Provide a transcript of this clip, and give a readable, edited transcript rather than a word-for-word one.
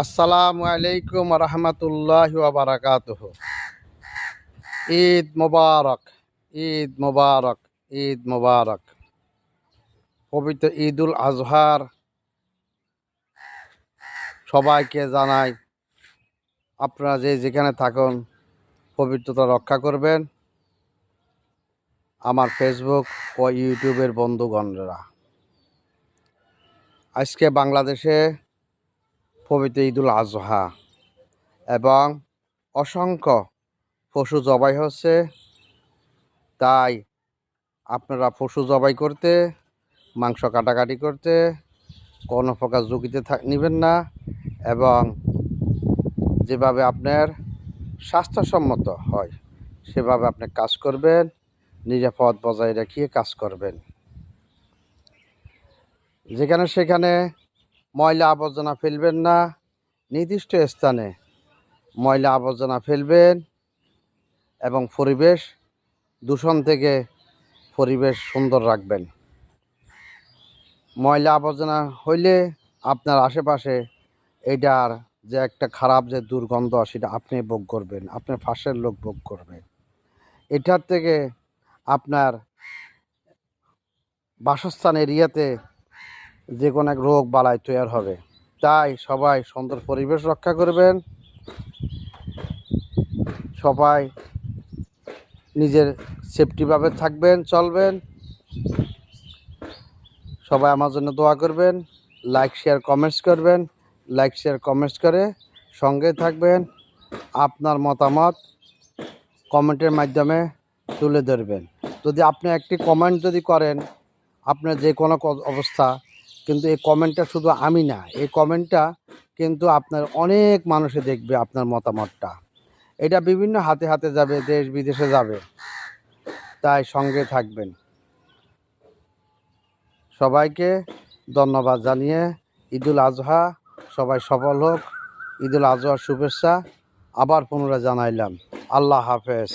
আসসালামু আলাইকুম রহমতুল্লাহি ওয়া বারাকাতুহু। ঈদ মোবারক, ঈদ মোবারক, ঈদ মোবারক। পবিত্র ঈদুল আজহার সবাইকে জানাই, আপনারা যেখানে থাকুন পবিত্রতা রক্ষা করবেন। আমার ফেসবুক ও ইউটিউবের বন্ধুগণরা, আজকে বাংলাদেশে পবিত্র ঈদুল আজহা এবং অসংখ্য পশু জবাই হচ্ছে। তাই আপনারা পশু জবাই করতে, মাংস কাটাকাটি করতে কোনো প্রকার ঝুঁকিতে নেবেন না, এবং যেভাবে আপনার স্বাস্থ্যসম্মত হয় সেভাবে আপনি কাজ করবেন, নিরাপদ বজায় রেখে কাজ করবেন। যেখানে সেখানে ময়লা আবর্জনা ফেলবেন না, নির্দিষ্ট স্থানে ময়লা আবর্জনা ফেলবেন এবং পরিবেশ দূষণ থেকে পরিবেশ সুন্দর রাখবেন। ময়লা আবর্জনা হইলে আপনার আশেপাশে এটার যে একটা খারাপ যে দুর্গন্ধ সেটা আপনি ভোগ করবেন, আপনার পাশের লোক ভোগ করবে। এটার থেকে আপনার বাসস্থান এরিয়াতে যে কোনো এক রোগ বালাই তৈরি হবে। তাই সবাই সুন্দর পরিবেশ রক্ষা করবেন, সবাই নিজের সেফটিভাবে থাকবেন, চলবেন। সবাই আমার জন্য দোয়া করবেন, লাইক শেয়ার কমেন্টস করবেন, লাইক শেয়ার কমেন্টস করে সঙ্গে থাকবেন। আপনার মতামত কমেন্টের মাধ্যমে তুলে ধরবেন। যদি আপনি একটি কমেন্ট যদি করেন আপনার যে কোনো অবস্থা, কিন্তু এই কমেন্টটা শুধু আমি না, এই কমেন্টটা কিন্তু আপনার অনেক মানুষে দেখবে আপনার মতামতটা। এটা বিভিন্ন হাতে হাতে যাবে, দেশ বিদেশে যাবে। তাই সঙ্গে থাকবেন। সবাইকে ধন্যবাদ জানিয়ে ঈদুল আজহা সবাই সফল হোক, ঈদুল আজহার শুভেচ্ছা আবার পুনরায় জানাইলাম। আল্লাহ হাফেজ।